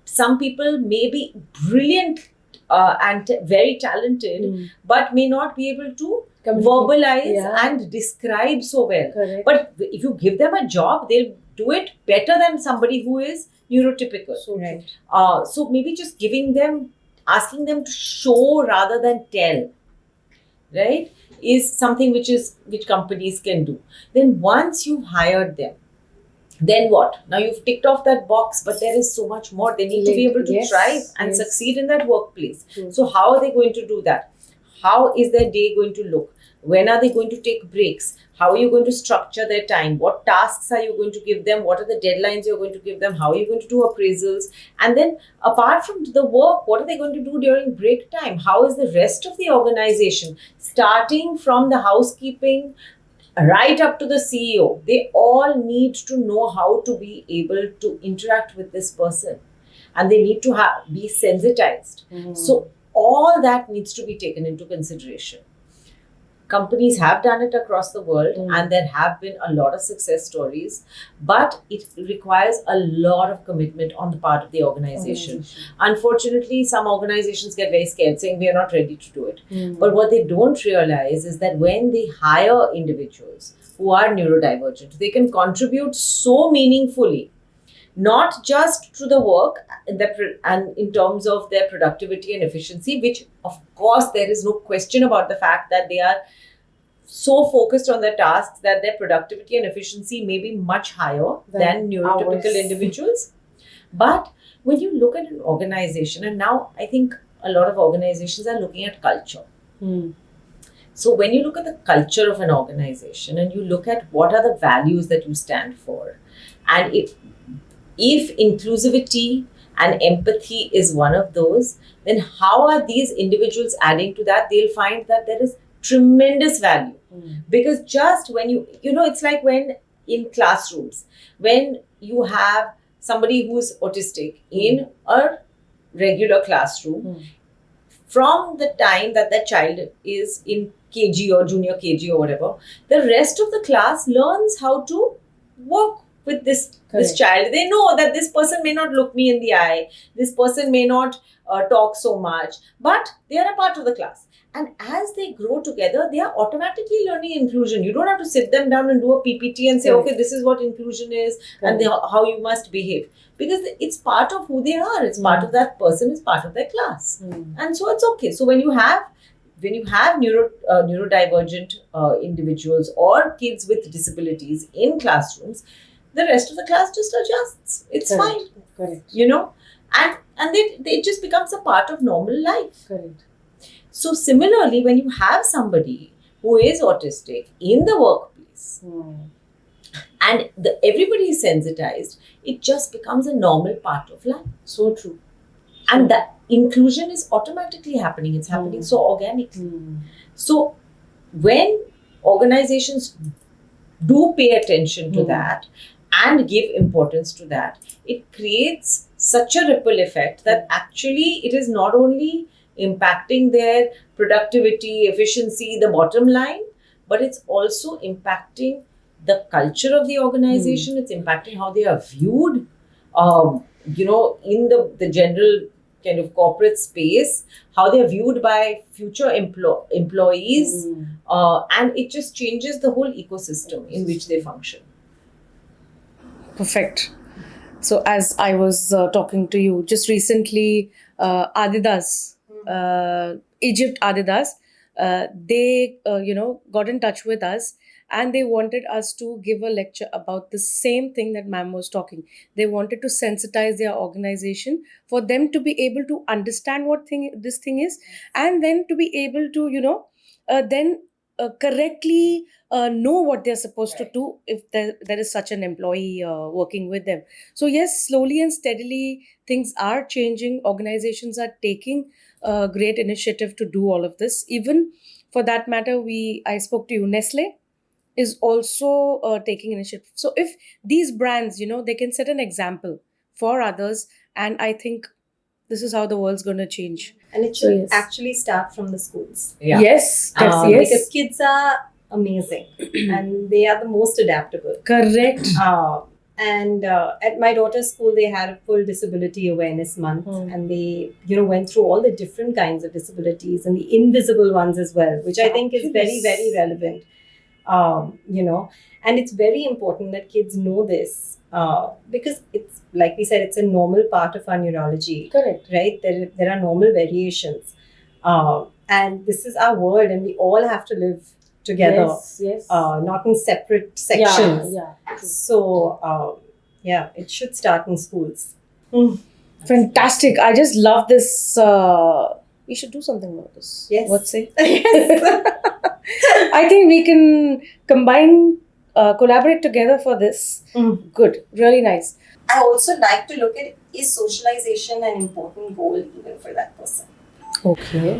Some people may be brilliant and very talented, Mm. but may not be able to Communicate. verbalize Yeah. and describe so well. Correct. But if you give them a job, they'll do it better than somebody who is neurotypical. So Right. true. So maybe just asking them to show rather than tell, right, is something which companies can do. Then once you've hired them, then what? Now you've ticked off that box, but there is so much more. They need to be able to Yes, thrive and yes. succeed in that workplace. True. So how are they going to do that? How is their day going to look? When are they going to take breaks? How are you going to structure their time? What tasks are you going to give them? What are the deadlines you're going to give them? How are you going to do appraisals? And then apart from the work, what are they going to do during break time? How is the rest of the organization, starting from the housekeeping right up to the CEO? They all need to know how to be able to interact with this person, and they need to be sensitized. Mm. So all that needs to be taken into consideration. Companies have done it across the world, Mm. and there have been a lot of success stories, but it requires a lot of commitment on the part of the organization. Unfortunately, some organizations get very scared, saying we are not ready to do it. Mm. But what they don't realize is that when they hire individuals who are neurodivergent, they can contribute so meaningfully, not just to the work and in terms of their productivity and efficiency, which of course there is no question about the fact that they are so focused on their tasks that their productivity and efficiency may be much higher than neurotypical ours. individuals. But when you look at an organization, and now I think a lot of organizations are looking at culture. Mm. So when you look at the culture of an organization and you look at what are the values that you stand for, and if inclusivity and empathy is one of those, then how are these individuals adding to that? They'll find that there is tremendous value. Mm. Because just when it's like when in classrooms, when you have somebody who's autistic in a regular classroom, Mm. from the time that child is in KG or junior KG or whatever, the rest of the class learns how to work with this Correct. child. They know that this person may not look me in the eye, this person may not talk so much, but they are a part of the class. And as they grow together, they are automatically learning inclusion. You don't have to sit them down and do a PPT and say, Correct. okay, this is what inclusion is and Correct. how you must behave. Because it's part of who they are. It's part of that person, it's part of their class. Mm. And so it's okay. So when you have neurodivergent individuals or kids with disabilities in classrooms, the rest of the class just adjusts. It's Correct. fine, Correct. and it just becomes a part of normal life. Correct. So similarly, when you have somebody who is autistic in the workplace Mm. and everybody is sensitized, it just becomes a normal part of life. So true. And that inclusion is automatically happening. It's happening so organically. Mm. So when organizations do pay attention to Hmm. that and give importance to that, it creates such a ripple effect that actually it is not only impacting their productivity, efficiency, the bottom line, but it's also impacting the culture of the organization. It's impacting how they are viewed, in the general kind of corporate space, how they are viewed by future employees. Mm. And it just changes the whole ecosystem in which they function. Perfect. So as I was talking to you just recently, Adidas, Egypt Adidas, they got in touch with us, and they wanted us to give a lecture about the same thing that ma'am was talking. They wanted to sensitize their organization for them to be able to understand what this thing is, and then to be able to then correctly know what they're supposed to do if there is such an employee working with them. So yes, slowly and steadily things are changing. Organizations are taking a great initiative to do all of this. Even for that matter, I spoke to you, Nestle is also taking initiative. So if these brands, they can set an example for others, and I think this is how the world's going to change. And it So, should yes. actually start from the schools. Yeah. Yes, Because kids are amazing and they are the most adaptable. Correct. And at my daughter's school, they had a full disability awareness month, and they, went through all the different kinds of disabilities and the invisible ones as well, which I think is very, very relevant. And it's very important that kids know this because it's, like we said, it's a normal part of our neurology. Correct. Right? There are normal variations. And this is our world, and we all have to live together, Yes. not in separate sections. Yeah. So, it should start in schools. Fantastic. I just love this. We should do something about this. Yes. What say? Yes. I think we can collaborate together for this. Good. Really nice. I also like to look at, is socialization an important goal even for that person? Okay.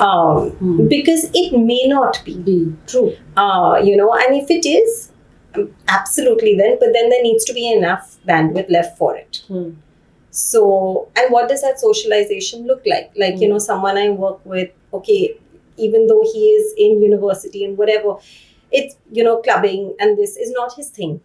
Because it may not be. True. And if it is, absolutely then, but then there needs to be enough bandwidth left for it. So, and what does that socialization look like? Like, someone I work with, okay, even though he is in university and whatever, it's, clubbing and this is not his thing.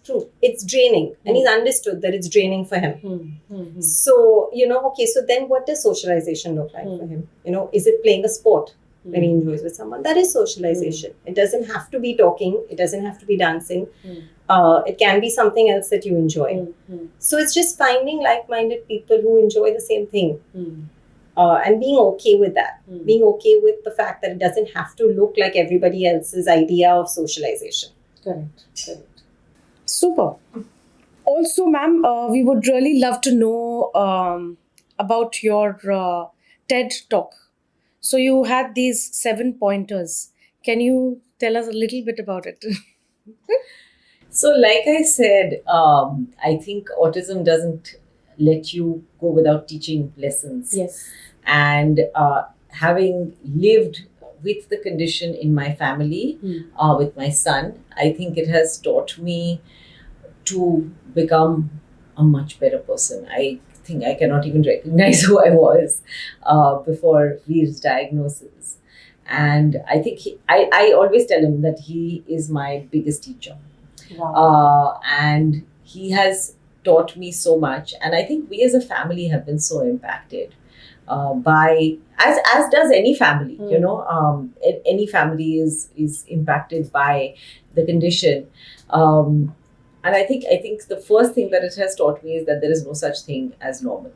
True. It's draining, and he's understood that it's draining for him. So, okay, so then what does socialization look like for him? Is it playing a sport when he enjoys with someone? That is socialization. It doesn't have to be talking, it doesn't have to be dancing. It can be something else that you enjoy. So it's just finding like-minded people who enjoy the same thing. And being okay with that. Being okay with the fact that it doesn't have to look like everybody else's idea of socialization. Correct. Super. Also, ma'am, we would really love to know about your TED talk. So you had these 7 pointers. Can you tell us a little bit about it? So, like I said, I think autism doesn't let you go without teaching lessons. Yes. And having lived with the condition in my family, with my son, I think it has taught me to become a much better person. I think I cannot even recognize who I was before Veer's diagnosis. And I think I always tell him that he is my biggest teacher. Wow. And he has taught me so much. And I think we as a family have been so impacted by, as does any family, any family is impacted by the condition. And I think the first thing that it has taught me is that there is no such thing as normal.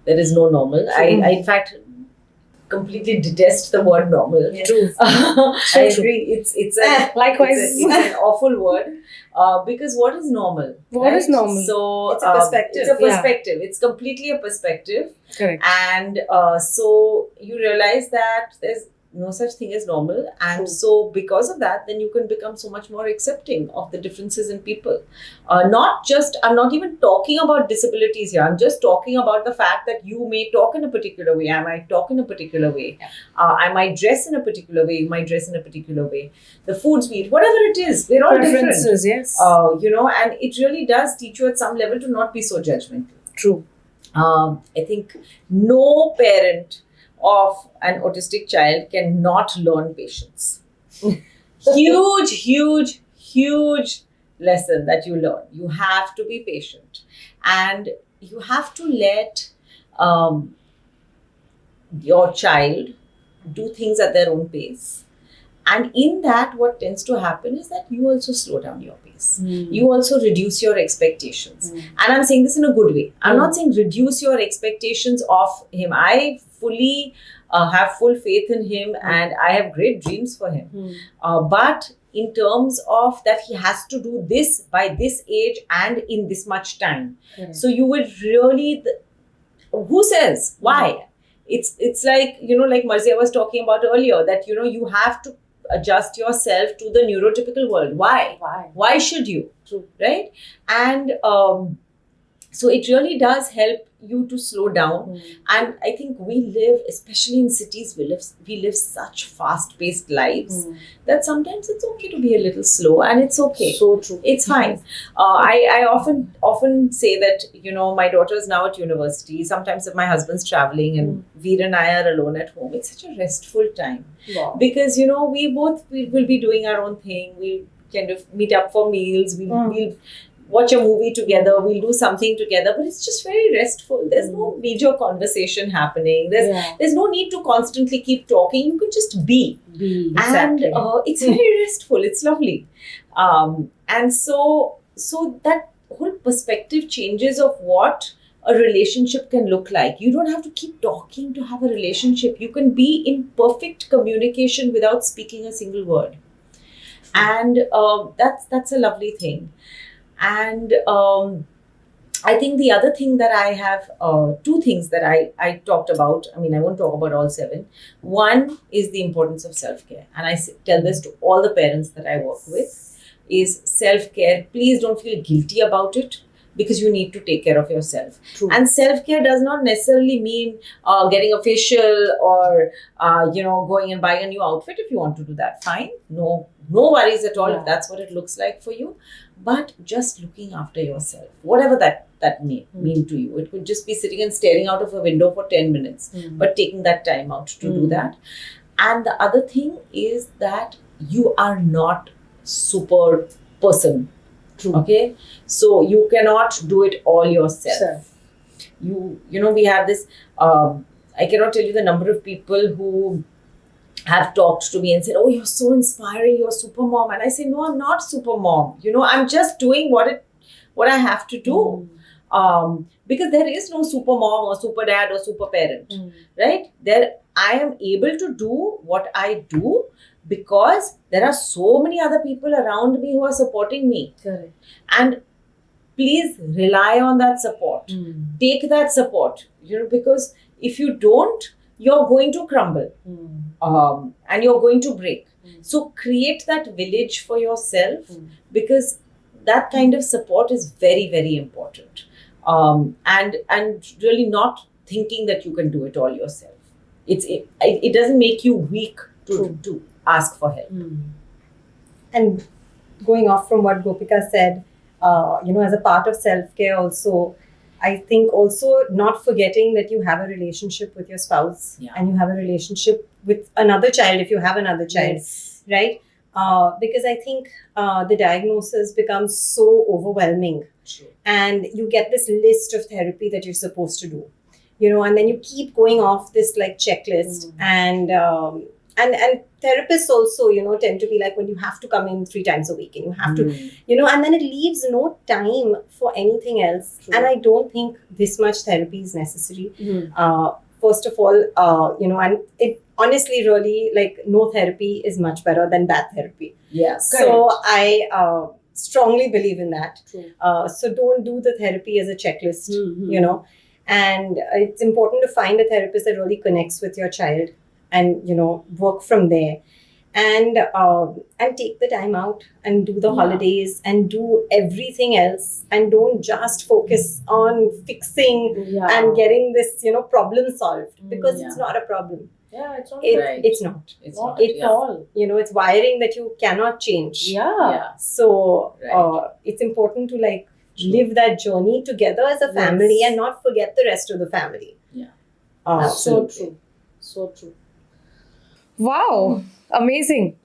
There is no normal. I in fact completely detest the word normal. True. I agree. Likewise. It's an awful word. Because what is normal? What is normal? So It's a perspective. It's a perspective. It's completely a perspective. Correct. And so you realize that there's no such thing as normal. And True. so because of that, then you can become so much more accepting of the differences in people. I'm not even talking about disabilities here. I'm just talking about the fact that you may talk in a particular way. I might talk in a particular way. Yeah. I might dress in a particular way. You might dress in a particular way. The foods we eat, whatever it is, we're all different. Preferences, yes. And it really does teach you at some level to not be so judgmental. True. I think no parent of an autistic child cannot learn patience. huge lesson that you learn. You have to be patient, and you have to let your child do things at their own pace. And in that, what tends to happen is that you also slow down your pace. You also reduce your expectations. And I'm saying this in a good way. I'm not saying reduce your expectations of him. I fully have full faith in him, and I have great dreams for him. But in terms of that, he has to do this by this age and in this much time. Correct. So you would really, who says? Why? It's like, like Marzia was talking about earlier, that, you have to adjust yourself to the neurotypical world. Why? Why should you? True. Right? And so it really does help you to slow down. And I think we live, especially in cities, we live such fast-paced lives that sometimes it's okay to be a little slow, and it's okay. So true. It's fine. I often say that, my daughter is now at university. Sometimes if my husband's traveling and Veer and I are alone at home, it's such a restful time. Wow. Because, we will be doing our own thing. We'll kind of meet up for meals. We'll watch a movie together, we'll do something together, but it's just very restful. There's no major conversation happening. There's no need to constantly keep talking. You can just be. Exactly. And it's very restful. It's lovely. And so that whole perspective changes of what a relationship can look like. You don't have to keep talking to have a relationship. You can be in perfect communication without speaking a single word. And that's a lovely thing. And I think the other thing that I have, two things that I talked about. I mean, I won't talk about all 7. One is the importance of self-care. And I tell this to all the parents that I work with, is self-care. Please don't feel guilty about it, because you need to take care of yourself. True. And self-care does not necessarily mean getting a facial or, going and buying a new outfit. If you want to do that, fine. No worries at all if that's what it looks like for you. But just looking after yourself, whatever that may mean to you. It could just be sitting and staring out of a window for 10 minutes, but taking that time out to do that. And the other thing is that you are not super person. True. Okay, so you cannot do it all yourself. We have this. I cannot tell you the number of people who have talked to me and said, "Oh, you're so inspiring. You're super mom." And I say, "No, I'm not super mom. I'm just doing what I have to do." Because there is no super mom or super dad or super parent, right? I am able to do what I do because there are so many other people around me who are supporting me. Correct. And please rely on that support. Take that support, because if you don't, you're going to crumble and you're going to break. So create that village for yourself, because that kind of support is very, very important. And really not thinking that you can do it all yourself. It doesn't make you weak to ask for help. And going off from what Gopika said, as a part of self-care also, I think also not forgetting that you have a relationship with your spouse and you have a relationship with another child if you have another child, right? Because I think the diagnosis becomes so overwhelming. True. And you get this list of therapy that you're supposed to do, and then you keep going off this like checklist and therapists also, tend to be like, well, you have to come in 3 times a week and you have to, and then it leaves no time for anything else. True. And I don't think this much therapy is necessary. First of all, and it honestly really like no therapy is much better than bad therapy. Yeah. So I strongly believe in that. True. So don't do the therapy as a checklist, and it's important to find a therapist that really connects with your child and, work from there and take the time out and do the holidays and do everything else, and don't just focus on fixing and getting this, problem solved, because it's not a problem. Yeah, it's not. It's not. It's Not not. at all. It's wiring that you cannot change. Yeah. So Right. it's important to live that journey together as a family and not forget the rest of the family. Yeah. So Absolutely. true. So true. Wow. Amazing.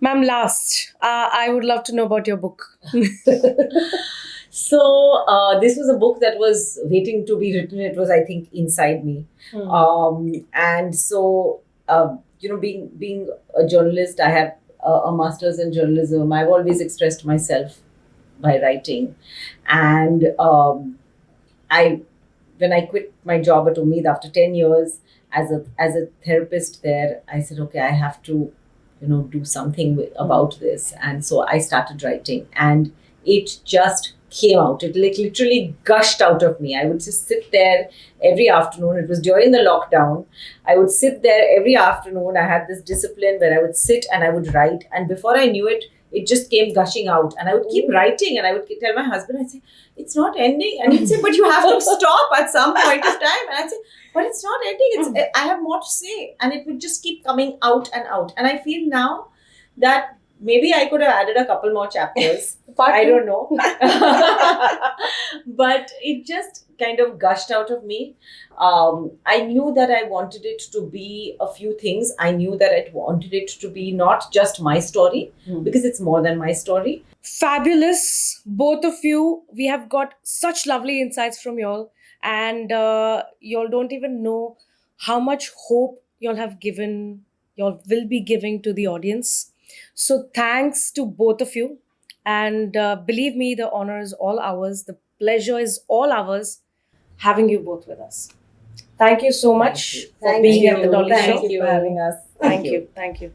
Ma'am, last, I would love to know about your book. So this was a book that was waiting to be written. It was, I think, inside me. And so, being a journalist, I have a master's in journalism. I've always expressed myself by writing. And when I quit my job at Umeed after 10 years as a therapist there, I said, okay, I have to, do something about this. And so I started writing, and it just came out. It literally gushed out of me. I would just sit there every afternoon. It was during the lockdown. I would sit there every afternoon. I had this discipline where I would sit and I would write. And before I knew it, it just came gushing out. And I would keep writing, and I would tell my husband, I'd say, it's not ending. And he'd say, but you have to stop at some point of time. And I'd say, but it's not ending. I have more to say. And it would just keep coming out and out. And I feel now that maybe I could have added a couple more chapters. I two. don't know. But it just kind of gushed out of me. I knew that I wanted it to be a few things. I knew that I wanted it to be not just my story, because it's more than my story. Fabulous, both of you. We have got such lovely insights from y'all, and y'all don't even know how much hope y'all have given, y'all will be giving to the audience. So, thanks to both of you. And believe me, the honor is all ours, the pleasure is all ours having you both with us. Thank you so much for Thank being you. at the Dolly Thank Show. you for having us. Thank you. Thank you.